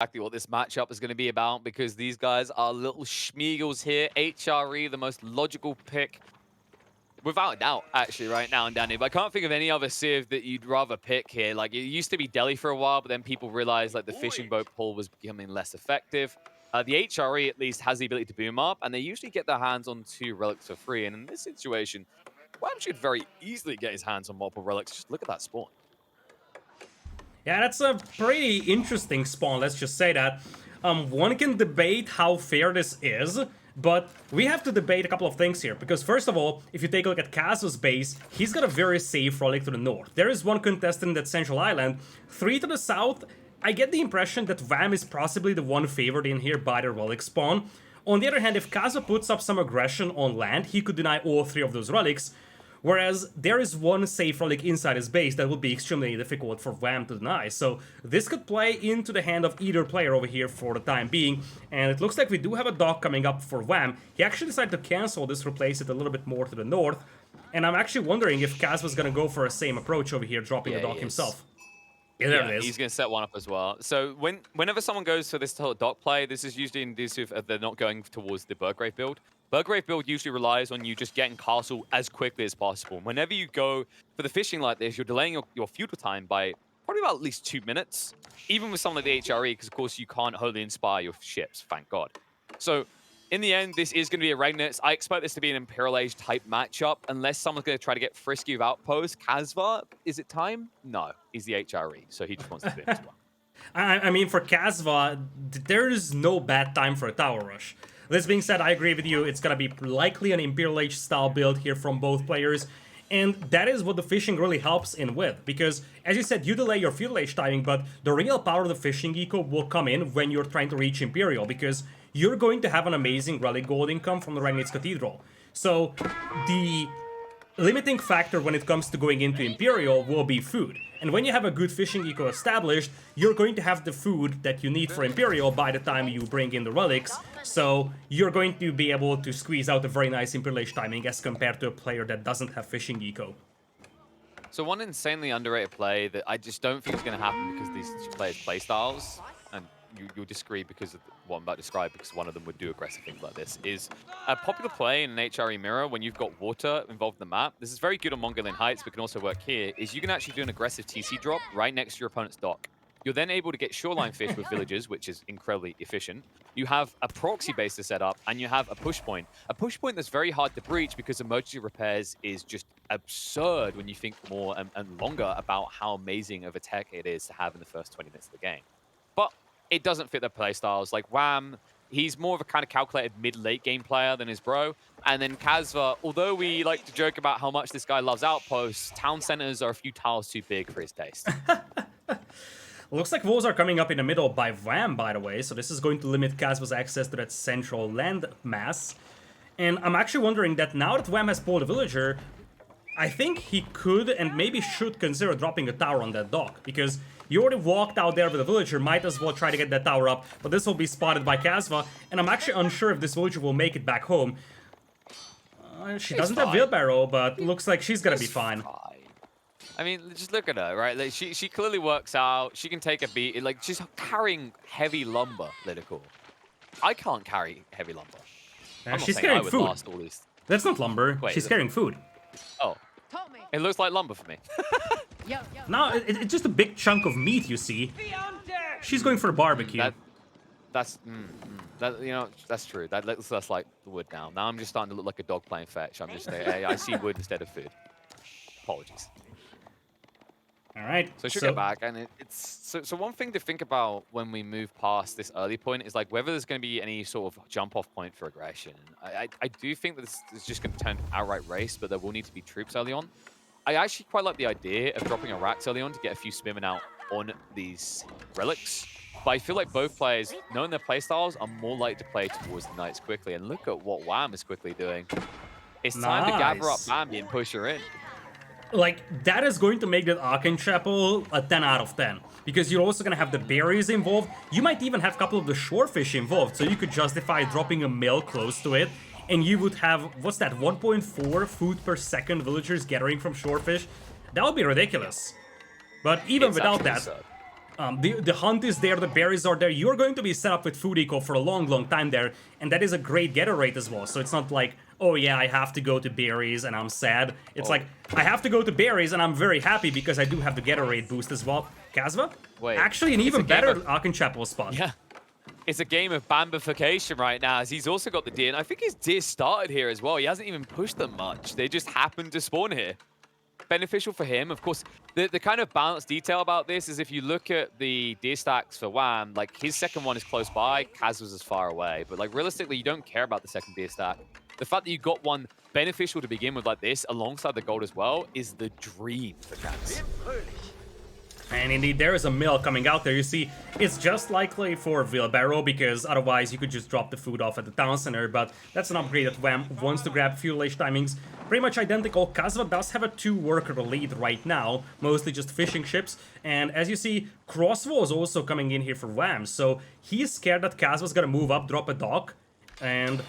exactly what this matchup is going to be about because these guys are little schmeagles here. HRE, the most logical pick, without a doubt, actually, right now in Danny. But I can't think of any other Civ that you'd rather pick here. Like, it used to be Delhi for a while, but then people realized, like, the fishing boat pull was becoming less effective. The HRE, at least, has the ability to boom up, and they usually get their hands on 2 relics for free. And in this situation, Wham should very easily get his hands on multiple relics. Just look at that spawn. Yeah, that's a pretty interesting spawn, let's just say that. One can debate how fair this is, but we have to debate a couple of things here, because first of all, if you take a look at Kasva's base, he's got a very safe relic to the north. There is one contestant at Central Island, 3 to the south. I get the impression that Vam is possibly the one favored in here by the relic spawn. On the other hand, if Kasva puts up some aggression on land, he could deny all 3 of those relics. Whereas there is one safe relic inside his base that would be extremely difficult for Vam to deny. So this could play into the hand of either player over here for the time being. And it looks like we do have a dock coming up for Vam. He actually decided to cancel this, replace it a little bit more to the north. And I'm actually wondering if Kaz was going to go for a same approach over here, dropping the dock himself. Yeah, there it is. He's going to set one up as well. So whenever someone goes for this whole dock play, this is usually indicative of they're not going towards the Burgrave build. Burgrave build usually relies on you just getting castle as quickly as possible. Whenever you go for the fishing like this, you're delaying your feudal time by probably about at least 2 minutes, even with something like the HRE, because of course you can't wholly inspire your ships, thank God. So in the end, this is going to be a Regnitz. I expect this to be an Imperial Age type matchup, unless someone's going to try to get frisky with outposts. Kasva, is it time? No, he's the HRE, so he just wants to boom as well. I mean, for Kasva, there is no bad time for a tower rush. This being said, I agree with you. It's going to be likely an Imperial Age style build here from both players. And that is what the fishing really helps in with. Because, as you said, you delay your feudal age timing, but the real power of the fishing eco will come in when you're trying to reach Imperial. Because you're going to have an amazing relic gold income from the Regnitz Cathedral. So, the limiting factor when it comes to going into Imperial will be food. And when you have a good fishing eco established, you're going to have the food that you need for Imperial by the time you bring in the relics. So you're going to be able to squeeze out a very nice Imperial Age timing as compared to a player that doesn't have fishing eco. So one insanely underrated play that I just don't think is going to happen because these players' playstyles, and you'll disagree because of what I'm about to describe, because one of them would do aggressive things like this, is a popular play in an HRE mirror when you've got water involved in the map. This is very good on Mongolian Heights, but can also work here, is you can actually do an aggressive TC drop right next to your opponent's dock. You're then able to get shoreline fish with villages, which is incredibly efficient. You have a proxy base to set up, and you have a push point. A push point that's very hard to breach because emergency repairs is just absurd when you think more and longer about how amazing of a tech it is to have in the first 20 minutes of the game. But it doesn't fit their playstyles. Like Wham, he's more of a kind of calculated mid-late game player than his bro. And then Kasva, although we like to joke about how much this guy loves outposts, town centers are a few tiles too big for his taste. Looks like walls are coming up in the middle by Vam, by the way, so this is going to limit Kasva's access to that central land mass. And I'm actually wondering that now that Vam has pulled a villager, I think he could and maybe should consider dropping a tower on that dock, because you already walked out there with a villager, might as well try to get that tower up, but this will be spotted by Kasva, and I'm actually unsure if this villager will make it back home. She doesn't have wheelbarrow, but looks like she's gonna be fine. I mean, just look at her, right? Like she clearly works out. She can take a beat. Like she's carrying heavy lumber, Lidakor. I can't carry heavy lumber. She's carrying food. That's not lumber. Wait, she's carrying food. Oh, it looks like lumber for me. No, it's just a big chunk of meat. You see, she's going for a barbecue. That's you know, that's true. That's like the wood now. Now I'm just starting to look like a dog playing fetch. I'm just I see wood instead of food. Apologies. All right. So she'll get back, and it's so one thing to think about when we move past this early point is like whether there's going to be any sort of jump-off point for aggression. I do think that this is just going to turn outright race, but there will need to be troops early on. I actually quite like the idea of dropping a Rax early on to get a few spinning out on these relics. But I feel like both players, knowing their playstyles, are more likely to play towards the knights quickly. And look at what Wham is quickly doing. It's time to gather up Bambi and push her in. Like, that is going to make that Arcane Chapel a 10 out of 10. Because you're also going to have the berries involved. You might even have a couple of the shorefish involved. So you could justify dropping a mill close to it. And you would have, what's that, 1.4 food per second villagers gathering from shorefish? That would be ridiculous. But even without that, The hunt is there, the berries are there. You're going to be set up with food eco for a long time there, and that is a great getter rate as well. So it's not like, oh yeah, I have to go to berries and I'm sad. It's like, I have to go to berries and I'm very happy because I do have the getter rate boost as well. Kasva? Wait, actually an even better of... Arkenchapel spot. Yeah. It's a game of bambification right now, as he's also got the deer, and I think his deer started here as well. He hasn't even pushed them much. They just happened to spawn here. Beneficial for him. Of course, the kind of balanced detail about this is if you look at the deer stacks for Wham, like his second one is close by, Kasva's is far away. But like realistically, you don't care about the second deer stack. The fact that you got one beneficial to begin with like this, alongside the gold as well, is the dream for Kaz. And indeed, there is a mill coming out there. You see, it's just likely for Wheelbarrow, because otherwise you could just drop the food off at the town center, but that's an upgrade that Wham wants to grab. Fuel age timings pretty much identical. Kasva does have a 2-worker lead right now, mostly just fishing ships, and as you see, Crossbow is also coming in here for Wham, so he's scared that Kasva's gonna move up, drop a dock, and...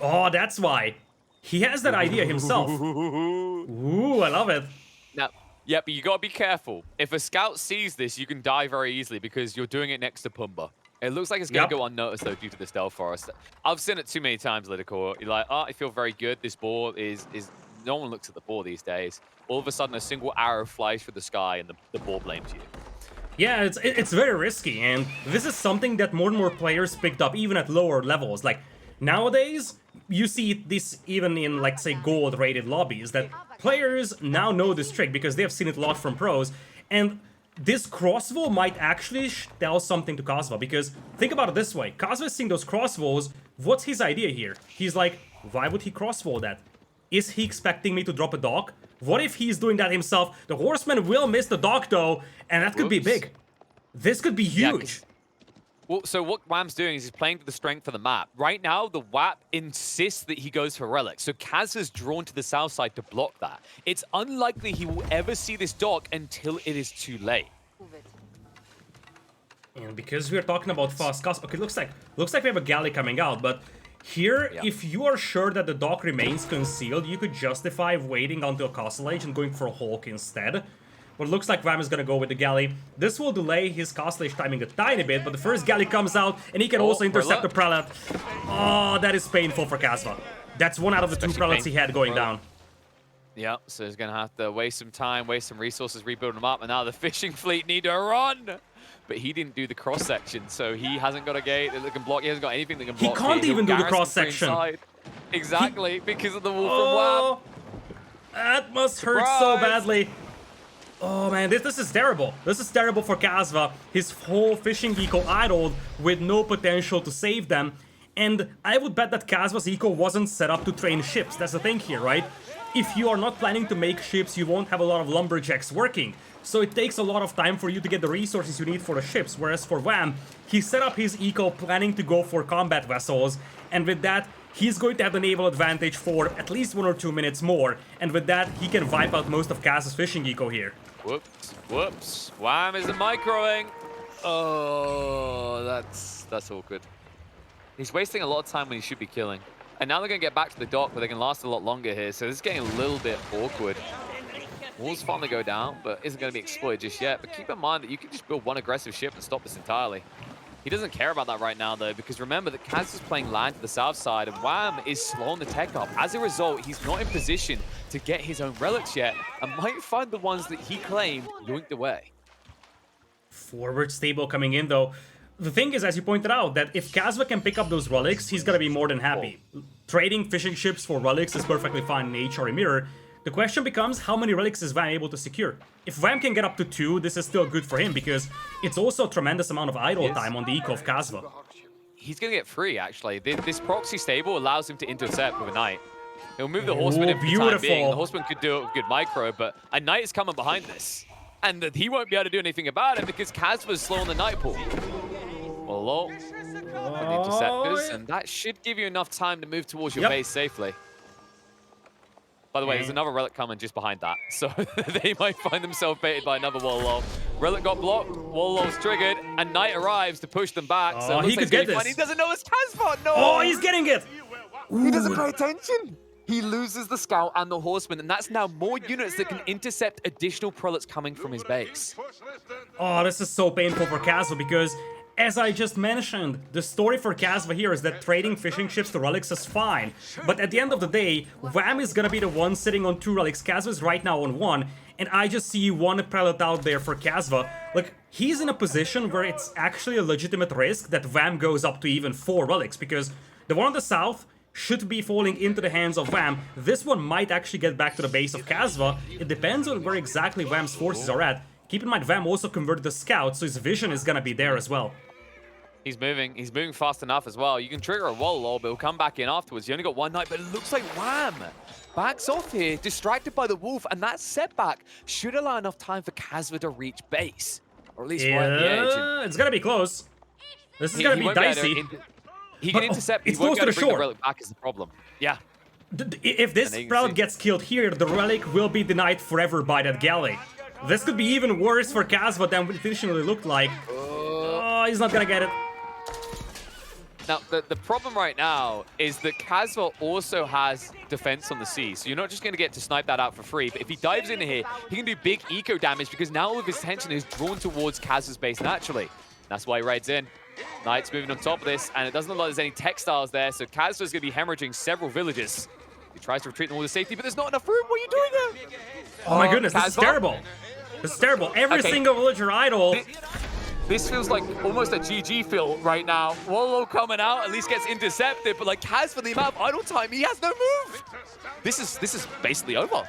oh, that's why. He has that idea himself. Ooh, I love it. Now, yeah, but you gotta be careful. If a scout sees this, you can die very easily because you're doing it next to Pumbaa. It looks like it's gonna go unnoticed though due to the stealth forest. I've seen it too many times, Lidakor. You're like, oh, I feel very good. This ball is no one looks at the ball these days. All of a sudden, a single arrow flies through the sky and the ball blames you. Yeah, it's very risky, and this is something that more and more players picked up, even at lower levels. Like, nowadays, you see this even in, like, say, gold-rated lobbies, that players now know this trick because they have seen it a lot from pros, and this crossbow might actually tell something to Kasva, because think about it this way. Kasva is seeing those crossbows. What's his idea here? He's like, why would he crossbow that? Is he expecting me to drop a dock? What if he's doing that himself? The horseman will miss the dock though, and that could be big. This could be huge. Well, so what Wham's doing is he's playing to the strength of the map. Right now, the WAP insists that he goes for Relic, so Kaz is drawn to the south side to block that. It's unlikely he will ever see this dock until it is too late. And because we're talking about fast cast, okay, looks like we have a galley coming out, but here, if you are sure that the dock remains concealed, you could justify waiting until Castle Age and going for a Hulk instead. But it looks like Wham is gonna go with the galley. This will delay his Castle Age timing a tiny bit, but the first galley comes out, and he can also intercept the prelate. Oh, that is painful for Kasva. That's one out of the two prelates he had going down. Yeah, so he's gonna have to waste some time, waste some resources, rebuild them up, and now the fishing fleet need to run! But he didn't do the cross-section, so he hasn't got a gate that can block. He hasn't got anything that can block. He can't even do the cross-section. Exactly, because of the wall from Wham. That must hurt so badly. Oh man, this is terrible. This is terrible for Kasva. His whole fishing eco idled with no potential to save them. And I would bet that Kasva's eco wasn't set up to train ships. That's the thing here, right? If you are not planning to make ships, you won't have a lot of lumberjacks working. So it takes a lot of time for you to get the resources you need for the ships. Whereas for Wham, he set up his eco planning to go for combat vessels. And with that, he's going to have the naval advantage for at least 1 or 2 minutes more. And with that, he can wipe out most of Kasva's fishing eco here. Whoops, whoops. Wham is microing. Oh, that's awkward. He's wasting a lot of time when he should be killing. And now they're going to get back to the dock where they can last a lot longer here. So this is getting a little bit awkward. Wall's fun to go down, but isn't going to be exploited just yet. But keep in mind that you can just build one aggressive ship and stop this entirely. He doesn't care about that right now, though, because remember that Kaz is playing land to the south side, and Wham is slowing the tech up. As a result, he's not in position to get his own relics yet, and might find the ones that he claimed yoinked away. Forward stable coming in, though. The thing is, as you pointed out, that if Kasva can pick up those relics, he's gonna be more than happy. Trading fishing ships for relics is perfectly fine in Age or Mirror. The question becomes, how many relics is Wham able to secure? If Wham can get up to 2, this is still good for him, because it's also a tremendous amount of idle time on the eco of Kasva. He's going to get free, actually. This proxy stable allows him to intercept with a knight. He'll move the horseman in for the time being. The horseman could do it with good micro, but a knight is coming behind this. And he won't be able to do anything about it because Kasva's slowing the knight pool. Wololo and interceptors, and that should give you enough time to move towards your base safely. By the way, there's another relic coming just behind that, so they might find themselves baited by another Wololo. Relic got blocked, Wololo's triggered, and Knight arrives to push them back. So he could get this. He doesn't know it's Kasva. No. Oh, he's getting it. He doesn't pay attention. he loses the scout and the horseman, and that's now more units that can intercept additional prelates coming from his base. Oh, this is so painful for Kasva because, as I just mentioned, the story for Kasva here is that trading fishing ships to relics is fine. But at the end of the day, Wham is gonna be the one sitting on 2 relics. Kasva is right now on 1, and I just see 1 prelate out there for Kasva. Like, he's in a position where it's actually a legitimate risk that Wham goes up to even 4 relics, because the one on the south should be falling into the hands of Wham. This one might actually get back to the base of Kasva. It depends on where exactly Wham's forces are at. Keep in mind, Wham also converted the scout, so his vision is gonna be there as well. He's moving fast enough as well. You can trigger a Wololo, but he'll come back in afterwards. You only got 1 knight, but it looks like Wham backs off here, distracted by the wolf, and that setback should allow enough time for Kasva to reach base. Or at least right at the edge. It's gonna be close. This is gonna be dicey. He can intercept. It's he won't close to the bring shore. The relic back is the problem. Yeah. If this prelate gets killed here, the relic will be denied forever by that galley. This could be even worse for Kasva than it initially looked like. Oh, he's not gonna get it. Now, the problem right now is that Kasva also has defense on the sea, so you're not just going to get to snipe that out for free, but if he dives in here, he can do big eco damage because now all of his attention is drawn towards Kasva's base naturally. That's why he raids in. Knight's moving on top of this, and it doesn't look like there's any textiles there, so Kasva's going to be hemorrhaging several villages. He tries to retreat them all to safety, but there's not enough room. What are you doing there? Oh my goodness, this is terrible. This is terrible. Every single villager idle. This feels like almost a GG feel right now. Wololo coming out, at least gets intercepted, but like Kasva, the amount of idle time, he has no move. This is basically over.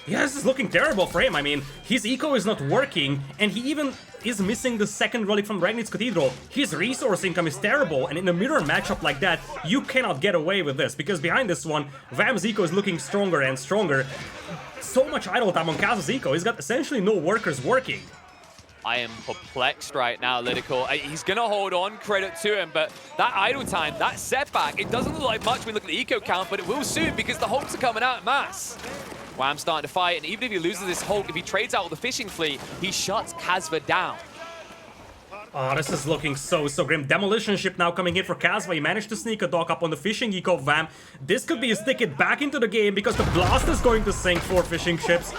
Yeah, this is looking terrible for him. I mean, his eco is not working, and he even is missing the second relic from Ragnitz Cathedral. His resource income is terrible, and in a mirror matchup like that, you cannot get away with this, because behind this one, Vam's eco is looking stronger and stronger. So much idle time on Kasva's eco, he's got essentially no workers working. I am perplexed right now, Lidakor. He's going to hold on, credit to him, but that idle time, that setback, it doesn't look like much when we look at the eco count, but it will soon because the hulks are coming out en masse. Wham's starting to fight, and even if he loses this hulk, if he trades out with the fishing fleet, he shuts Kasva down. Oh, this is looking so grim. Demolition ship now coming in for Kasva. He managed to sneak a dock up on the fishing eco of Wham. This could be his ticket back into the game because the blast is going to sink 4 fishing ships.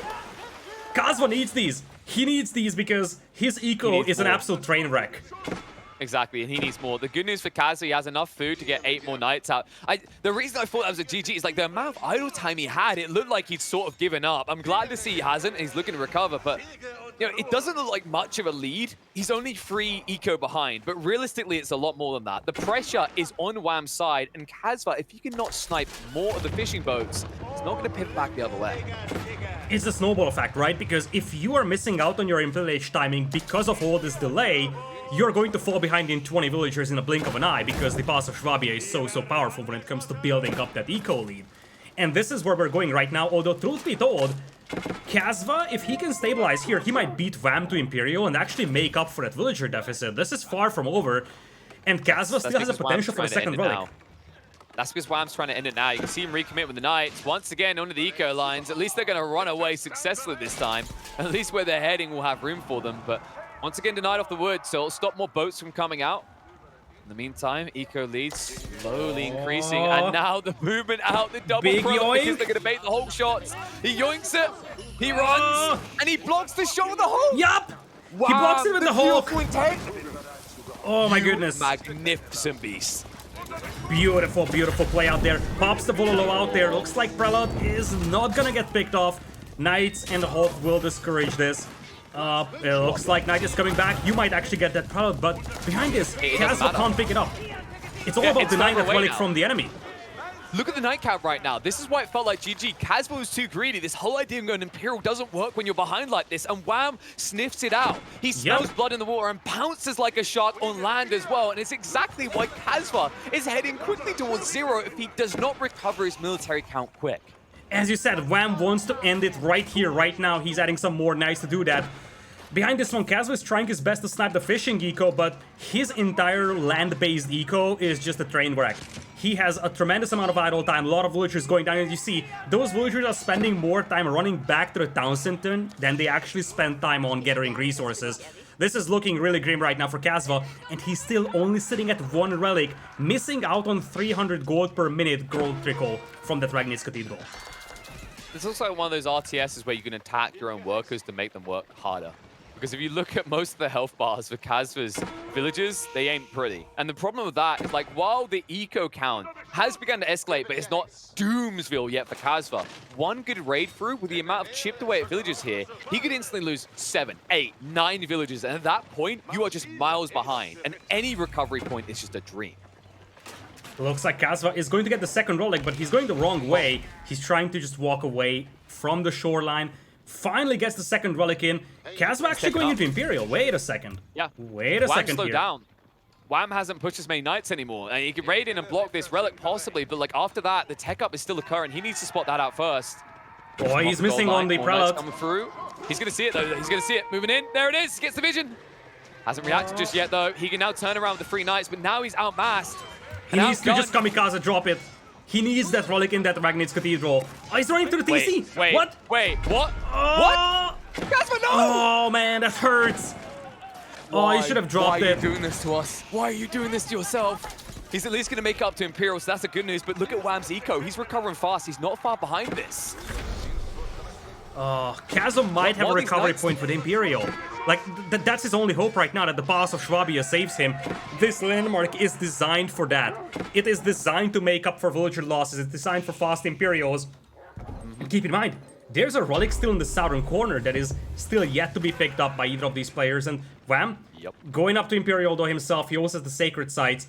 Kasva needs these. He needs these because his eco is an absolute train wreck. Exactly, and he needs more. The good news for Kasva, he has enough food to get 8 more knights out. The reason I thought that was a GG is like the amount of idle time he had, it looked like he'd sort of given up. I'm glad to see he hasn't, he's looking to recover, but you know, it doesn't look like much of a lead. He's only 3 eco behind, but realistically, it's a lot more than that. The pressure is on Wham's side, and Kasva, if you can not snipe more of the fishing boats, it's not going to pivot back the other way. It's a snowball effect, right? Because if you are missing out on your Imperial Age timing because of all this delay, you're going to fall behind in 20 villagers in a blink of an eye because the Pass of Schwabia is so powerful when it comes to building up that eco lead. And this is where we're going right now, although truth be told, Kasva, if he can stabilize here, he might beat Wham to Imperial and actually make up for that villager deficit. This is far from over, and Kasva still has a potential for the second relic. That's because Wham's trying to end it now. You can see him recommit with the Knights. Once again, onto the eco lines. At least they're going to run away successfully this time. At least where they're heading will have room for them. But once again, denied off the wood, so it'll stop more boats from coming out. In the meantime, eco leads slowly increasing. And now the movement out, the double pro because they're going to bait the Hulk shots. He yoinks it, he runs, and he blocks the shot with the Hulk. Yup! Wow, he blocks it with the Hulk. Oh my goodness. Magnificent beast. Beautiful play out there. Pops the Wololo out there. Looks like Prelate is not gonna get picked off. Knights and the Hulk will discourage this. It looks like Knight is coming back. You might actually get that Prelate, but behind this, Kasva can't pick it up. It's all about denying that relic from the enemy. Look at the nightcap right now. This is why it felt like GG. Kasva was too greedy. This whole idea of going Imperial doesn't work when you're behind like this, and Wham sniffs it out. He smells blood in the water and pounces like a shark on land as well, and it's exactly why Kasva is heading quickly towards 0 if he does not recover his military count quick. As you said, Wham wants to end it right here, right now. He's adding some more knights to do that. Behind this one, Kasva is trying his best to snipe the fishing eco, but his entire land-based eco is just a train wreck. He has a tremendous amount of idle time, a lot of villagers going down, as you see, those villagers are spending more time running back to the town center than they actually spend time on gathering resources. This is looking really grim right now for Kasva, and he's still only sitting at 1 relic, missing out on 300 gold per minute gold trickle from that Ragnit's Cathedral. This looks like one of those RTSs where you can attack your own workers to make them work harder. Because if you look at most of the health bars for Kasva's villagers, they ain't pretty. And the problem with that is, like, while the eco count has begun to escalate, but it's not Doomsville yet for Kasva, one good raid through with the amount of chipped away at villagers here, he could instantly lose 7, 8, 9 villagers. And at that point, you are just miles behind. And any recovery point is just a dream. Looks like Kasva is going to get the second relic, but he's going the wrong way. He's trying to just walk away from the shoreline. Finally gets the second relic in. Kasva actually going into Imperial. Wait a second. Yeah. Wait a second slow here. down. Wham hasn't pushed as many knights anymore. And he can raid in and block this relic possibly, but like after that, the tech up is still occurring. He needs to spot that out first. Oh, he's missing on the prelate. Coming through. He's going to see it though. He's going to see it. Moving in. There it is. Gets the vision. Hasn't reacted just yet though. He can now turn around with the 3 knights, but now he's outmassed. He needs to just kamikaze drop it. He needs that relic in that Ragnit's Cathedral. Oh, he's running to the TC. Wait, what? Wait, what? What? Kasva, no! Oh man, that hurts. Oh, he should have dropped it. Why are you doing this to us? Why are you doing this to yourself? He's at least going to make up to Imperial, so that's the good news. But look at Wham's eco. He's recovering fast. He's not far behind this. Kasva might have a recovery point with Imperial. Like, that's his only hope right now, that the Pass of Schwabia saves him. This landmark is designed for that. It is designed to make up for villager losses. It's designed for fast Imperials. And keep in mind, there's a relic still in the southern corner that is still yet to be picked up by either of these players. And Wham, going up to Imperial though himself, he also has the sacred sites.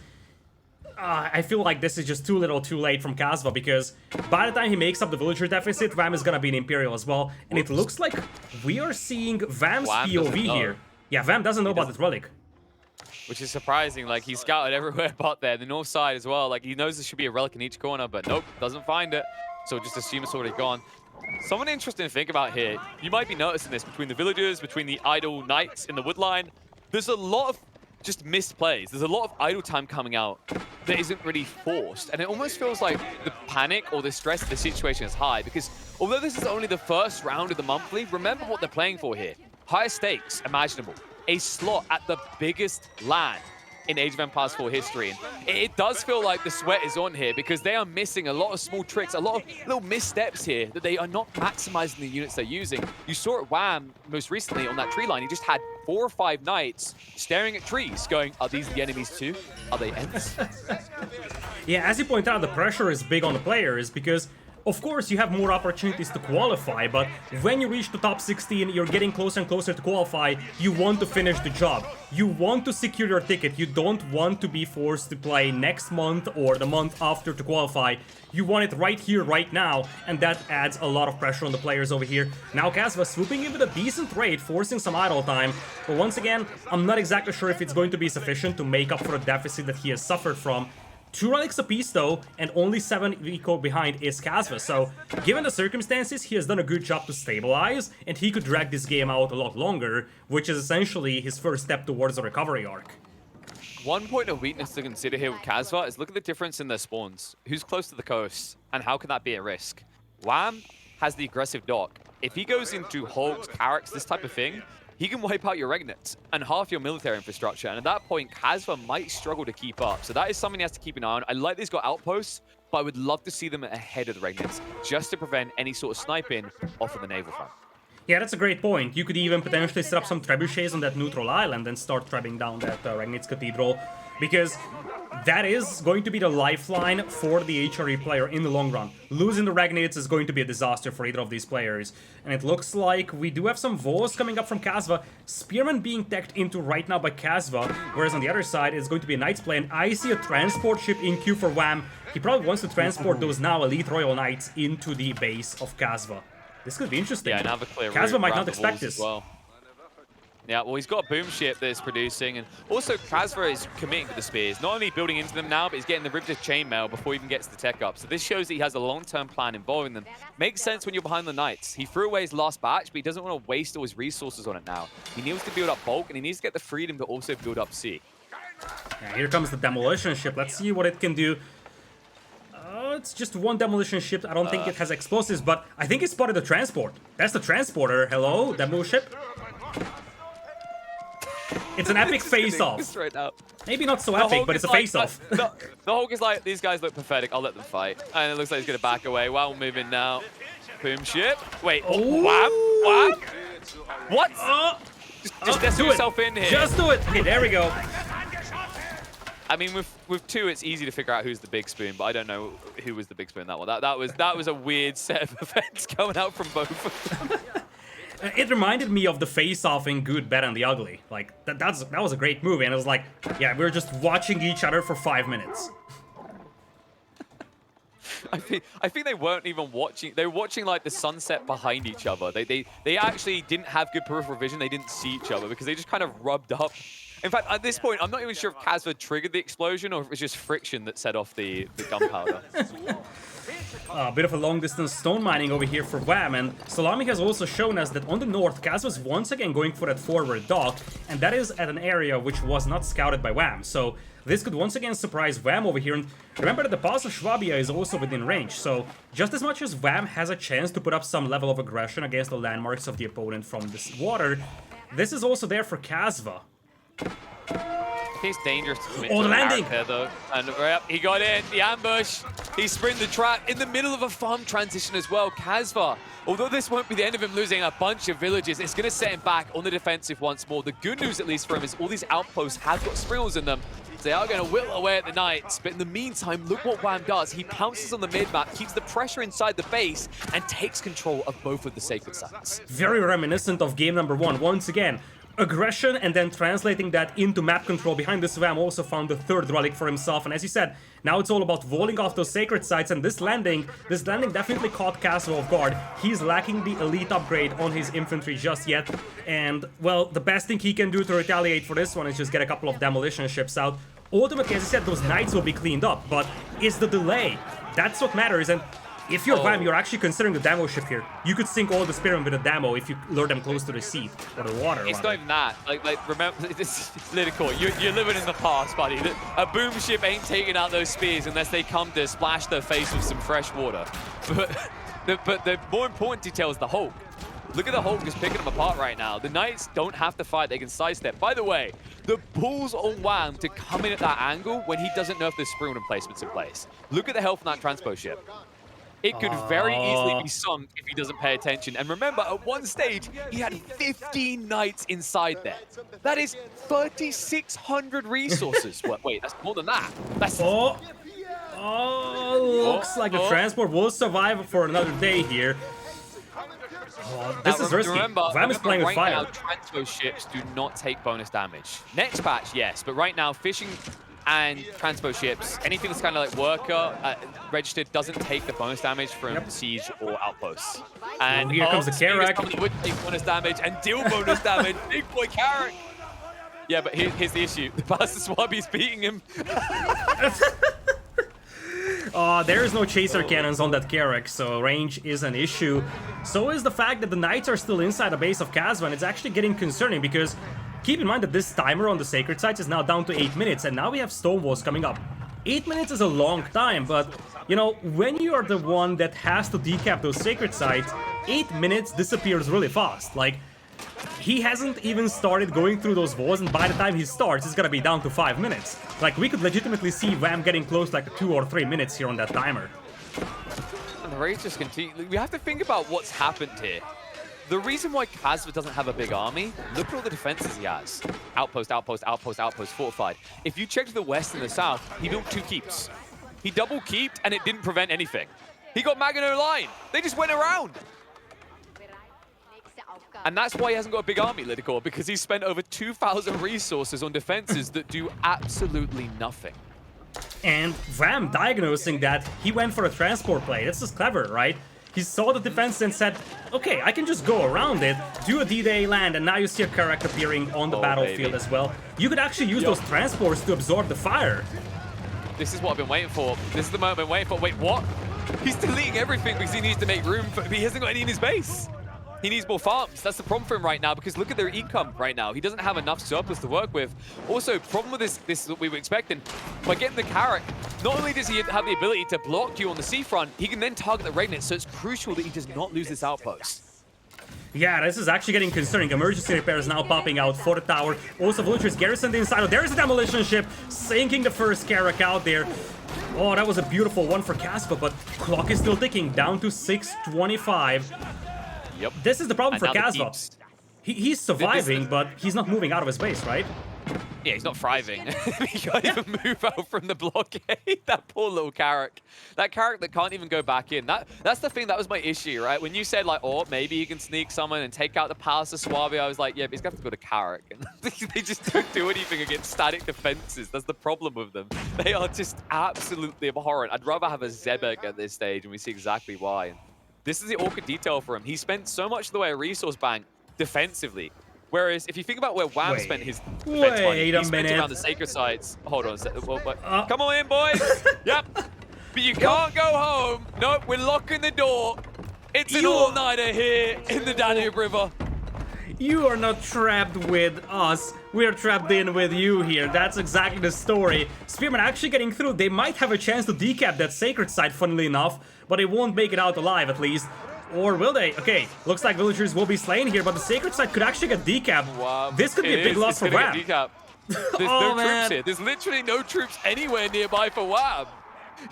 I feel like this is just too little too late from Kasva, because by the time he makes up the villager deficit, Vam is gonna be an Imperial as well. And it looks like we are seeing Vam's POV here. Yeah, Vam doesn't know about this relic. Which is surprising. Like, he's scouted everywhere but there, the north side as well. Like, he knows there should be a relic in each corner, but nope, doesn't find it. So just assume it's already gone. Something interesting to think about here. You might be noticing this between the villagers, between the idle knights in the woodline. There's a lot of just missed plays. There's a lot of idle time coming out that isn't really forced. And it almost feels like the panic or the stress of the situation is high, because although this is only the first round of the monthly, remember what they're playing for here. Highest stakes imaginable. A slot at the biggest LAN in Age of Empires 4 history. And it does feel like the sweat is on here, because they are missing a lot of small tricks, a lot of little missteps here that they are not maximizing the units they're using. You saw it Wham most recently on that tree line. He just had 4 or 5 knights staring at trees going, are these the enemies too? Are they ends? Yeah, as you point out, the pressure is big on the players, because of course you have more opportunities to qualify, but when you reach the top 16, you're getting closer and closer to qualify. You want to finish the job. You want to secure your ticket. You don't want to be forced to play next month or the month after to qualify. You want it right here, right now, and that adds a lot of pressure on the players over here. Now Kasva swooping in with a decent raid, forcing some idle time, but once again, I'm not exactly sure if it's going to be sufficient to make up for the deficit that he has suffered from. 2 relics apiece though, and only 7 eco behind is Kasva, so given the circumstances, he has done a good job to stabilize, and he could drag this game out a lot longer, which is essentially his first step towards a recovery arc. One point of weakness to consider here with Kasva is look at the difference in their spawns. Who's close to the coast, and how can that be a risk? Wham has the aggressive dock. If he goes into hulks, carracks, this type of thing, he can wipe out your Regnates and half your military infrastructure. And at that point, Kasva might struggle to keep up. So that is something he has to keep an eye on. I like that he's got outposts, but I would love to see them ahead of the Regnates just to prevent any sort of sniping off of the naval front. Yeah, that's a great point. You could even potentially set up some trebuchets on that neutral island and start trebbing down that Ragnit's Cathedral, because that is going to be the lifeline for the HRE player in the long run. Losing the Ragnit's is going to be a disaster for either of these players. And it looks like we do have some Vols coming up from Kasva. Spearman being teched into right now by Kasva, whereas on the other side it's going to be a Knight's play. And I see a transport ship in queue for Wham. He probably wants to transport those now Elite Royal Knights into the base of Kasva. This could be interesting. Yeah, and have a clear Kasva might around not the expect walls this. as well. Yeah, well, he's got a boom ship that is producing, and also Kasva is committing to the spears. Not only building into them now, but he's getting the riveted chainmail before he even gets the tech up. So this shows that he has a long-term plan involving them. Makes sense when you're behind the Knights. He threw away his last batch, but he doesn't want to waste all his resources on it now. He needs to build up bulk, and he needs to get the freedom to also build up sea. Yeah, here comes the demolition ship. Let's see what it can do. It's just one demolition ship. I don't think it has explosives, but I think it spotted the transport. That's the transporter. Hello, demo ship. It's an epic face-off. Right now. Maybe not so epic, but it's a face-off. The Hulk is like, these guys look pathetic. I'll let them fight. And it looks like he's going to back away. Wow, we're moving now. Boom ship. Wait. Wham. What? Just do yourself in here. Just do it. Okay, there we go. I mean, with two, it's easy to figure out who's the big spoon, but I don't know who was the big spoon in that one. That was a weird set of events coming out from both of them. It reminded me of the face-off in Good, Bad, and the Ugly. Like, that was a great movie, and it was like, yeah, we were just watching each other for 5 minutes. I think they weren't even watching. They were watching like the sunset behind each other. They actually didn't have good peripheral vision. They didn't see each other because they just kind of rubbed up. In fact, at this point, I'm not even sure if Kasva triggered the explosion or if it was just friction that set off the gunpowder. A bit of a long-distance stone mining over here for Wham, and Salami has also shown us that on the north, Kasva's once again going for that forward dock, and that is at an area which was not scouted by Wham, so this could once again surprise Wham over here, and remember that the Pass of Schwabia is also within range, so just as much as Wham has a chance to put up some level of aggression against the landmarks of the opponent from this water, this is also there for Kasva. It's dangerous to commit to the landing there, though. And he got in, the ambush. He sprinted the trap in the middle of a farm transition as well. Kasva, although this won't be the end of him losing a bunch of villages, it's going to set him back on the defensive once more. The good news, at least for him, is all these outposts have got sprinkles in them. They are going to whittle away at the Knights, but in the meantime, look what Wham does. He pounces on the mid-map, keeps the pressure inside the base, and takes control of both of the sacred sites. Very reminiscent of game number 1. Once again, aggression and then translating that into map control. Behind this, Wham also found the third relic for himself, and as you said, now it's all about walling off those sacred sites, and this landing definitely caught Kasva off guard. He's lacking the elite upgrade on his infantry just yet, and well, the best thing he can do to retaliate for this one is just get a couple of demolition ships out. Ultimately, as I said, those Knights will be cleaned up, but it's the delay. That's what matters, and if you're Wham, you're actually considering the demo ship here. You could sink all the spearmen with a demo if you lure them close to the sea or the water. It's not even that. Like remember, this Lidakor, you're living in the past, buddy. A boom ship ain't taking out those spears unless they come to splash their face with some fresh water. But the more important detail is the Hulk. Look at the Hulk just picking them apart right now. The Knights don't have to fight, they can sidestep. By the way, the balls on Wham to come in at that angle when he doesn't know if there's spearman emplacements in place. Look at the health on that transpo ship. It could very easily be sunk if he doesn't pay attention. And remember, at one stage, he had 15 Knights inside there. That is 3,600 resources. Wait, that's more than that. That's... Looks like the transport will survive for another day here. This is risky. Wham is playing with fire. Right now, transpo ships do not take bonus damage. Next patch, yes, but right now, fishing and transpo ships, anything that's kind of like worker registered, doesn't take the bonus damage from siege or outposts. And here comes the Carrack. Would take bonus damage and deal bonus damage. Big boy Carrack. Yeah, but here's the issue. The Bastard Swabi's beating him. There is no chaser cannons on that Carrack, so range is an issue. So is the fact that the Knights are still inside the base of Kasva, and it's actually getting concerning because keep in mind that this timer on the sacred sites is now down to 8 minutes, and now we have stone walls coming up. 8 minutes is a long time, but you know, when you are the one that has to decap those sacred sites, 8 minutes disappears really fast. Like, he hasn't even started going through those walls, and by the time he starts, it's gonna be down to 5 minutes. Like, we could legitimately see Wham getting close like 2 or 3 minutes here on that timer. And the race just continues. We have to think about what's happened here. The reason why Kasva doesn't have a big army, look at all the defenses he has. Outpost, outpost, outpost, outpost, fortified. If you check to the west and the south, he built 2 keeps. He double keeped and it didn't prevent anything. He got Magano line. They just went around. And that's why he hasn't got a big army, Lidakor, because he's spent over 2,000 resources on defenses that do absolutely nothing. And Wham diagnosing that, he went for a transport play. This is clever, right? He saw the defense and said, okay, I can just go around it, do a D-Day land, and now you see a Carrack appearing on the battlefield as well. You could actually use those transports to absorb the fire. This is what I've been waiting for. This is the moment I've been waiting for. Wait, what? He's deleting everything because he needs to make room for... He hasn't got any in his base. He needs more farms. That's the problem for him right now because look at their income right now. He doesn't have enough surplus to work with. Also, problem with this is what we were expecting. By getting the Carrack, not only does he have the ability to block you on the seafront, he can then target the Regnant, so it's crucial that he does not lose this outpost. Yeah, this is actually getting concerning. Emergency repairs now popping out for the tower. Also, villagers garrisoned inside. Oh, there's a demolition ship sinking the first Carrack out there. Oh, that was a beautiful one for Kasva, but clock is still ticking down to 6:25. Yep. This is the problem And for now the Kasva. keeps- He's surviving, but he's not moving out of his base, right? Yeah, he's not thriving. He can't even move out from the blockade. That poor little Carrack. That Carrack that can't even go back in. That's the thing, that was my issue, right? When you said, like, oh, maybe he can sneak someone and take out the Palace of Suavi, I was like, yeah, but he's got to go to Carrack. And they just don't do anything against static defenses. That's the problem with them. They are just absolutely abhorrent. I'd rather have a Zebek at this stage, and we see exactly why. And this is the awkward detail for him. He spent so much of the way a resource bank defensively. Whereas, if you think about where Wham spent his defense money, he spent around the sacred sites. Hold on a second. Come on in, boys. Yep. But you can't go home. Nope, we're locking the door. It's an all-nighter here in the Danube River. You are not trapped with us. We're trapped in with you here. That's exactly the story. Spearmen actually getting through. They might have a chance to decap that sacred site, funnily enough, but they won't make it out alive, at least. Or will they? Okay, looks like villagers will be slain here, but the sacred site could actually get decapped. Wow. This could be a big loss for Wham. There's Oh, no man. troops here. There's literally no troops anywhere nearby for Wham.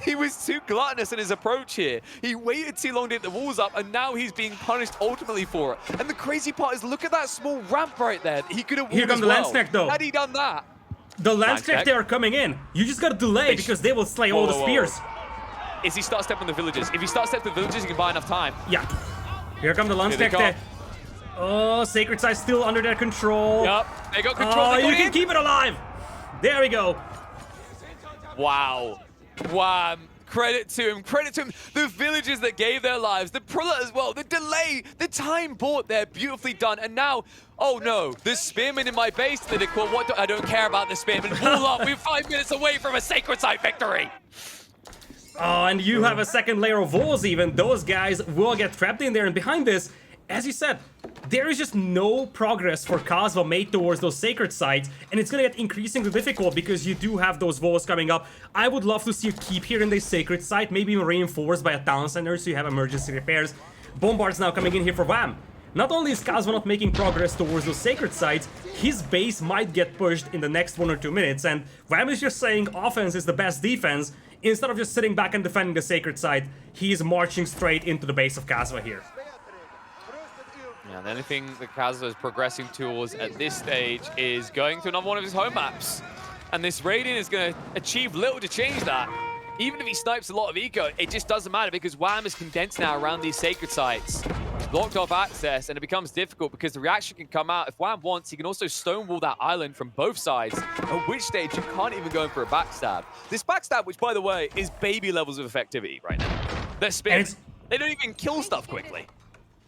He was too gluttonous in his approach here. He waited too long to get the walls up, and now he's being punished ultimately for it. And the crazy part is, look at that small ramp right there. He could have won Here come as the well. Landsknecht, though. Had he done that? The Landsknecht, Landsknecht. they are coming in. You just gotta delay because they will slay all the spears. Is he start stepping on the villagers? If he starts stepping on the villagers, he can buy enough time. Yeah. Here come the Here they Landsknecht. come. Oh, sacred site still under their control. Yep, they got control. Oh, They got you can in. keep it alive. There we go. Wow. Wham. Credit to him. Credit to him. The villagers that gave their lives. The prelate as well. The delay. The time bought there. Beautifully done. And now, oh no. The spearmen in my base. Lidakor. What I don't care about the spearmen. Wall up. We're 5 minutes away from a sacred site victory. Oh, and you have a second layer of walls even. Those guys will get trapped in there. And behind this, as you said, there is just no progress for Kasva made towards those sacred sites, and it's gonna get increasingly difficult because you do have those walls coming up. I would love to see you keep here in the sacred site, maybe even reinforced by a town center so you have emergency repairs. Bombards now coming in here for Wham. Not only is Kasva not making progress towards those sacred sites, his base might get pushed in the next 1 or 2 minutes, and Wham is just saying offense is the best defense. Instead of just sitting back and defending the sacred site, he is marching straight into the base of Kasva here. Yeah, the only thing that Kasva is progressing towards at this stage is going to another one of his home maps. And this raiding is going to achieve little to change that. Even if he snipes a lot of eco, it just doesn't matter because Wham is condensed now around these sacred sites. He's blocked off access, and it becomes difficult because the reaction can come out. If Wham wants, he can also stonewall that island from both sides, at which stage you can't even go in for a backstab. This backstab, which, by the way, is baby levels of effectivity right now. They're spin. They don't even kill stuff quickly.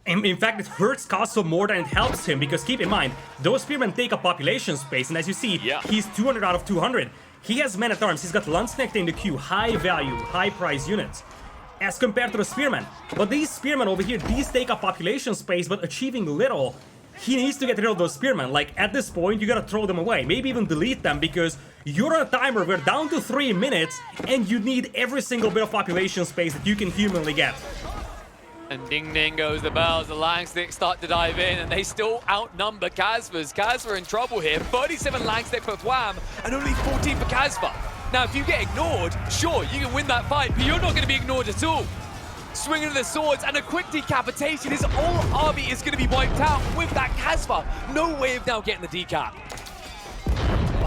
In fact, it hurts Kasva more than it helps him, because keep in mind, those spearmen take up population space, and as you see, he's 200 out of 200. He has men-at-arms, he's got Landsknecht in the queue, high value, high price units, as compared to the spearmen. But these spearmen over here, these take up population space, but achieving little. He needs to get rid of those spearmen. Like, at this point, you gotta throw them away, maybe even delete them, because you're on a timer, we're down to 3 minutes, and you need every single bit of population space that you can humanly get. And ding ding goes the bells, the Landsknecht start to dive in, and they still outnumber Kasva's. Kasva in trouble here, 37 Landsknecht for Wham, and only 14 for Kasva. Now, if you get ignored, sure, you can win that fight, but you're not going to be ignored at all. Swinging the swords, and a quick decapitation, his whole army is going to be wiped out with that Kasva. No way of now getting the decap.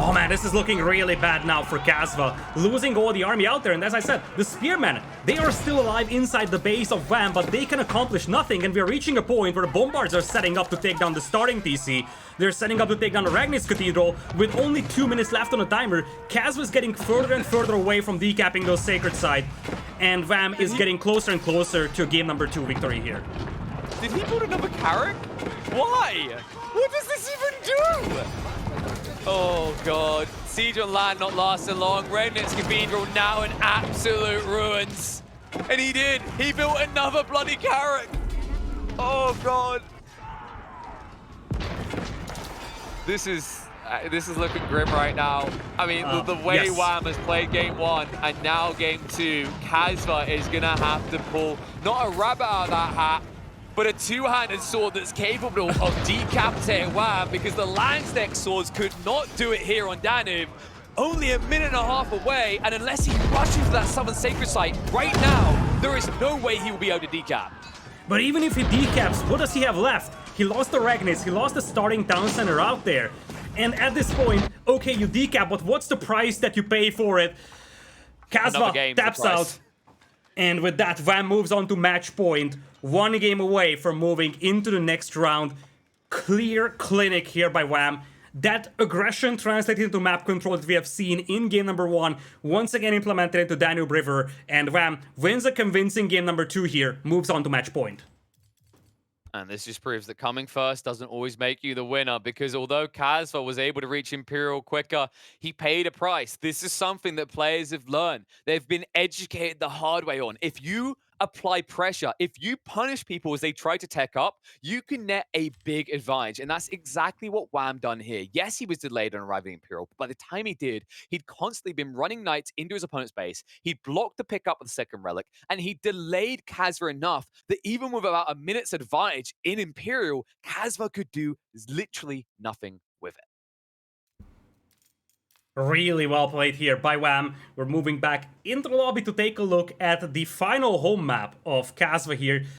Oh man, this is looking really bad now for Kasva, losing all the army out there, and as I said, the spearmen, they are still alive inside the base of Wham, but they can accomplish nothing, and we're reaching a point where the bombards are setting up to take down the starting TC. They're setting up to take down the Ragnis Cathedral. With only 2 minutes left on the timer, Kasva's getting further and further away from decapping those sacred site, and Wham is getting closer and closer to game number 2 victory here. Did he build another Carrack? Why? What does this even do? Oh god, siege on land not lasting long. Ragnis Cathedral now in absolute ruins. And he did, he built another bloody Carrack. Oh god. This is looking grim right now. I mean, the way Wham has played game 1 and now game 2, Kasva is gonna have to pull not a rabbit out of that hat, but a two-handed sword that's capable of decapitating Wham, because the Lance deck swords could not do it here on Danube. Only a minute and a half away, and unless he rushes to that Southern Sacred Site right now, there is no way he will be able to decap. But even if he decaps, what does he have left? He lost the Ragnis, he lost the starting town center out there. And at this point, okay, you decap, but what's the price that you pay for it? Kasva taps out. And with that, Wham moves on to match point. 1 game away from moving into the next round. Clear clinic here by Wham. That aggression translated into map control that we have seen in game number 1, once again implemented into Danube River, and Wham wins a convincing game number 2 here, moves on to match point. And this just proves that coming first doesn't always make you the winner, because although Kasva was able to reach Imperial quicker, he paid a price. This is something that players have learned. They've been educated the hard way on. If you apply pressure, if you punish people as they try to tech up, you can net a big advantage. And that's exactly what Wham done here. Yes, he was delayed on arriving at Imperial, but by the time he did, he'd constantly been running knights into his opponent's base. He'd blocked the pickup of the second relic, and he delayed Kasva enough that even with about a minute's advantage in Imperial, Kasva could do literally nothing with it. Really well played here by Wham. We're moving back into the lobby to take a look at the final home map of Kasva here.